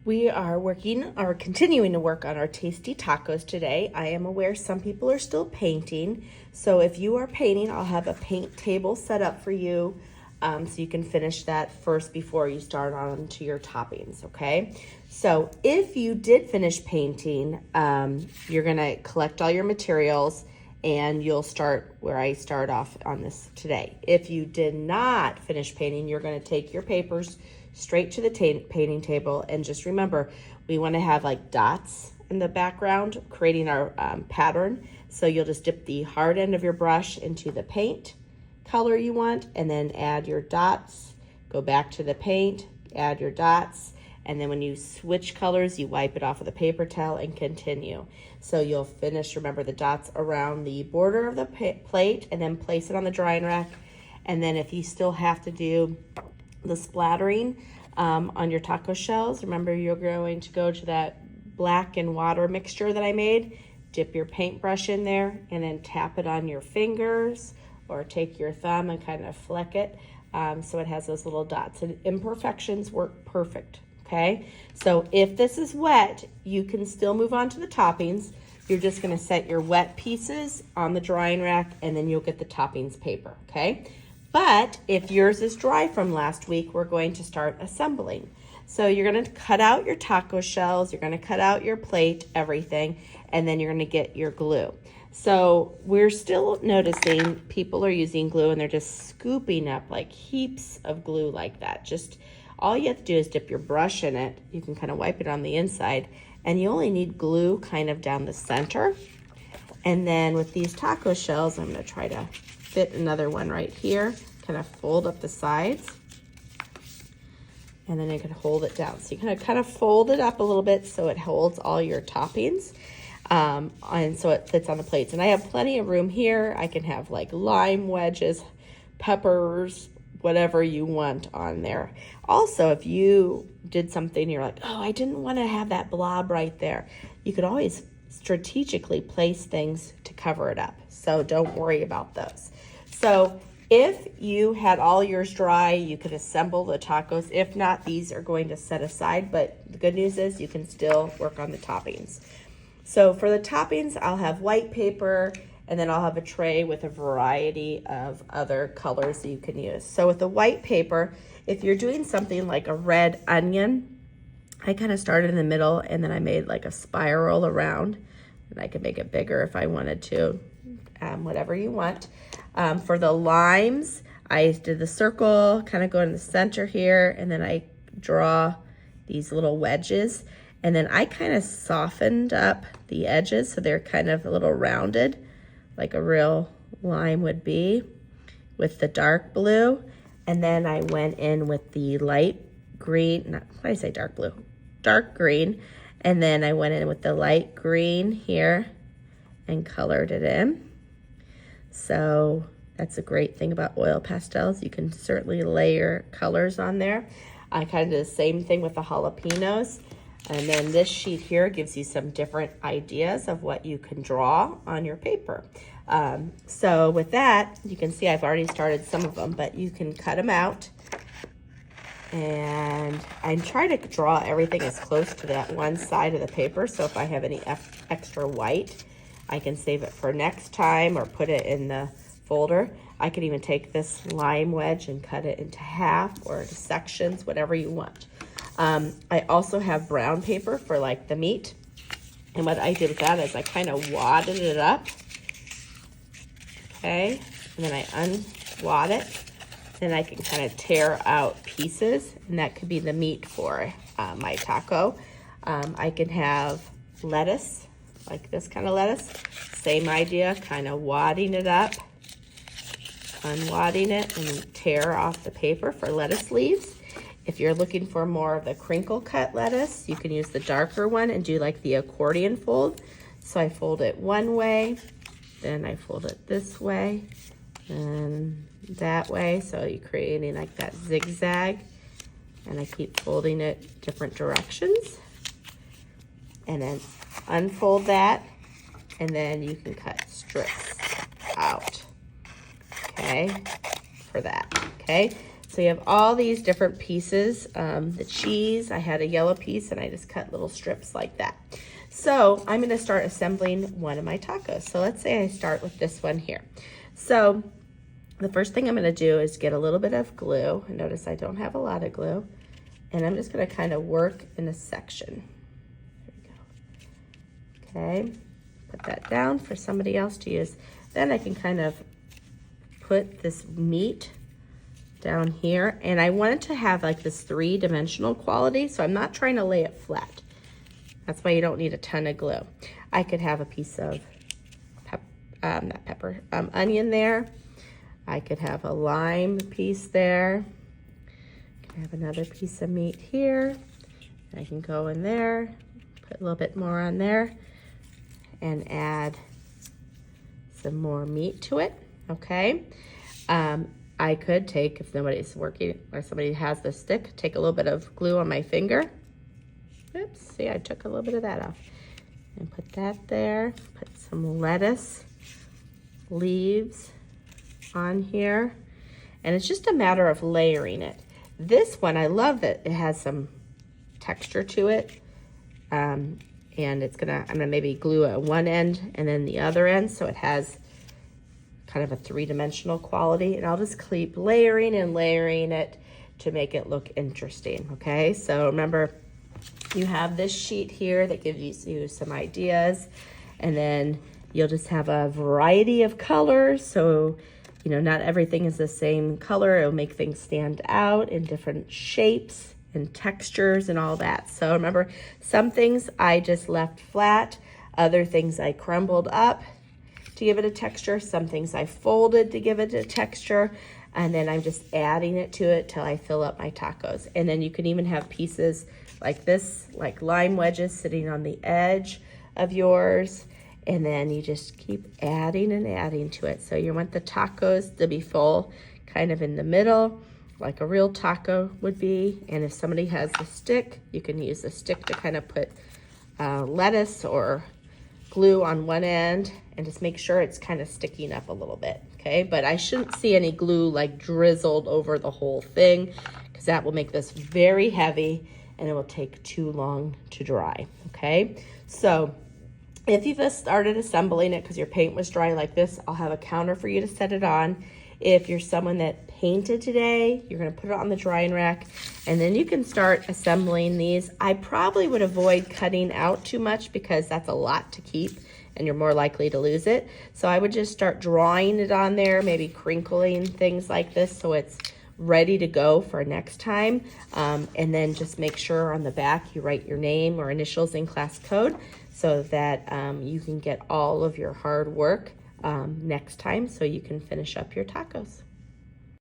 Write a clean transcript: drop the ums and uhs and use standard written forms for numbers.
We are continuing to work on our tasty tacos today. I am aware some people are still painting. So if you are painting, I'll have a paint table set up for you so you can finish that first before you start on to your toppings, okay? So if you did finish painting, you're gonna collect all your materials and you'll start where I start off on this today. If you did not finish painting, you're gonna take your papers straight to the painting table, and just remember, we want to have like dots in the background creating our pattern. So you'll just dip the hard end of your brush into the paint color you want, and then add your dots, go back to the paint, add your dots, and then when you switch colors, you wipe it off with a paper towel and continue. So you'll finish, remember, the dots around the border of the plate, and then place it on the drying rack. And then if you still have to do the splattering on your taco shells, remember you're going to go to that black and water mixture that I made, dip your paintbrush in there, and then tap it on your fingers or take your thumb and kind of fleck it so it has those little dots. And imperfections work perfect, okay? So if this is wet, you can still move on to the toppings. You're just gonna set your wet pieces on the drying rack, and then you'll get the toppings paper, okay? But if yours is dry from last week, we're going to start assembling. So you're gonna cut out your taco shells, you're gonna cut out your plate, everything, and then you're gonna get your glue. So we're still noticing people are using glue and they're just scooping up like heaps of glue like that. Just all you have to do is dip your brush in it. You can kind of wipe it on the inside, and you only need glue kind of down the center. And then with these taco shells, I'm gonna try to fit another one right here, kind of fold up the sides, and then you can hold it down. So you kind of fold it up a little bit so it holds all your toppings, and so it fits on the plates. And I have plenty of room here. I can have like lime wedges, peppers, whatever you want on there. Also, if you did something, you're like, oh, I didn't want to have that blob right there, you could always strategically place things to cover it up. So don't worry about those. So if you had all yours dry, you could assemble the tacos. If not, these are going to set aside, but the good news is you can still work on the toppings. So for the toppings, I'll have white paper, and then I'll have a tray with a variety of other colors that you can use. So with the white paper, if you're doing something like a red onion, I kind of started in the middle and then I made like a spiral around, and I could make it bigger if I wanted to, whatever you want. For the limes, I did the circle, kind of go in the center here, and then I draw these little wedges, and then I kind of softened up the edges so they're kind of a little rounded, like a real lime would be, with the dark blue. And then I went in with the light green, why did I say dark blue? Dark green. And then I went in with the light green here and colored it in. So that's a great thing about oil pastels. You can certainly layer colors on there. I kind of did the same thing with the jalapenos. And then this sheet here gives you some different ideas of what you can draw on your paper. So with that, you can see I've already started some of them, but you can cut them out. And I try to draw everything as close to that one side of the paper. So if I have any extra white, I can save it for next time or put it in the folder. I could even take this lime wedge and cut it into half or into sections, whatever you want. I also have brown paper for like the meat. And what I did with that is I kind of wadded it up. Okay, and then I unwad it. Then I can kind of tear out pieces, and that could be the meat for my taco. I can have lettuce, like this kind of lettuce. Same idea, kind of wadding it up, unwadding it, and tear off the paper for lettuce leaves. If you're looking for more of the crinkle cut lettuce, you can use the darker one and do like the accordion fold. So I fold it one way, then I fold it this way, and that way. So you're creating like that zigzag, and I keep folding it different directions. And then unfold that, and then you can cut strips out, okay, for that, okay? So you have all these different pieces. The cheese, I had a yellow piece and I just cut little strips like that. So I'm gonna start assembling one of my tacos. So let's say I start with this one here. So the first thing I'm gonna do is get a little bit of glue. And notice I don't have a lot of glue. And I'm just gonna kind of work in a section. There we go. Okay, put that down for somebody else to use. Then I can kind of put this meat down here, and I want it to have like this 3-dimensional quality, so I'm not trying to lay it flat. That's why you don't need a ton of glue. I could have a piece of onion there. I could have a lime piece there. I have another piece of meat here. I can go in there, put a little bit more on there, and add some more meat to it, okay? I could take, if nobody's working or somebody has the stick, take a little bit of glue on my finger. Oops, see, I took a little bit of that off. And put that there, put some lettuce leaves on here. And it's just a matter of layering it. This one, I love that it has some texture to it. And I'm gonna maybe glue at one end and then the other end so it has kind of a 3-dimensional quality, and I'll just keep layering and layering it to make it look interesting, okay? So remember, you have this sheet here that gives you some ideas, and then you'll just have a variety of colors, so you know, not everything is the same color. It'll make things stand out in different shapes and textures and all that. So remember, some things I just left flat, other things I crumbled up to give it a texture, some things I folded to give it a texture, and then I'm just adding it to it till I fill up my tacos. And then you can even have pieces like this, like lime wedges sitting on the edge of yours, and then you just keep adding and adding to it. So you want the tacos to be full, kind of in the middle, like a real taco would be. And if somebody has a stick, you can use the stick to kind of put lettuce or glue on one end and just make sure it's kind of sticking up a little bit, okay? But I shouldn't see any glue like drizzled over the whole thing, because that will make this very heavy and it will take too long to dry, okay? So if you've just started assembling it because your paint was dry like this, I'll have a counter for you to set it on. If you're someone that painted today, you're gonna put it on the drying rack, and then you can start assembling these. I probably would avoid cutting out too much because that's a lot to keep and you're more likely to lose it. So I would just start drawing it on there, maybe crinkling things like this so it's ready to go for next time. And then just make sure on the back you write your name or initials in class code so that you can get all of your hard work next time so you can finish up your tacos.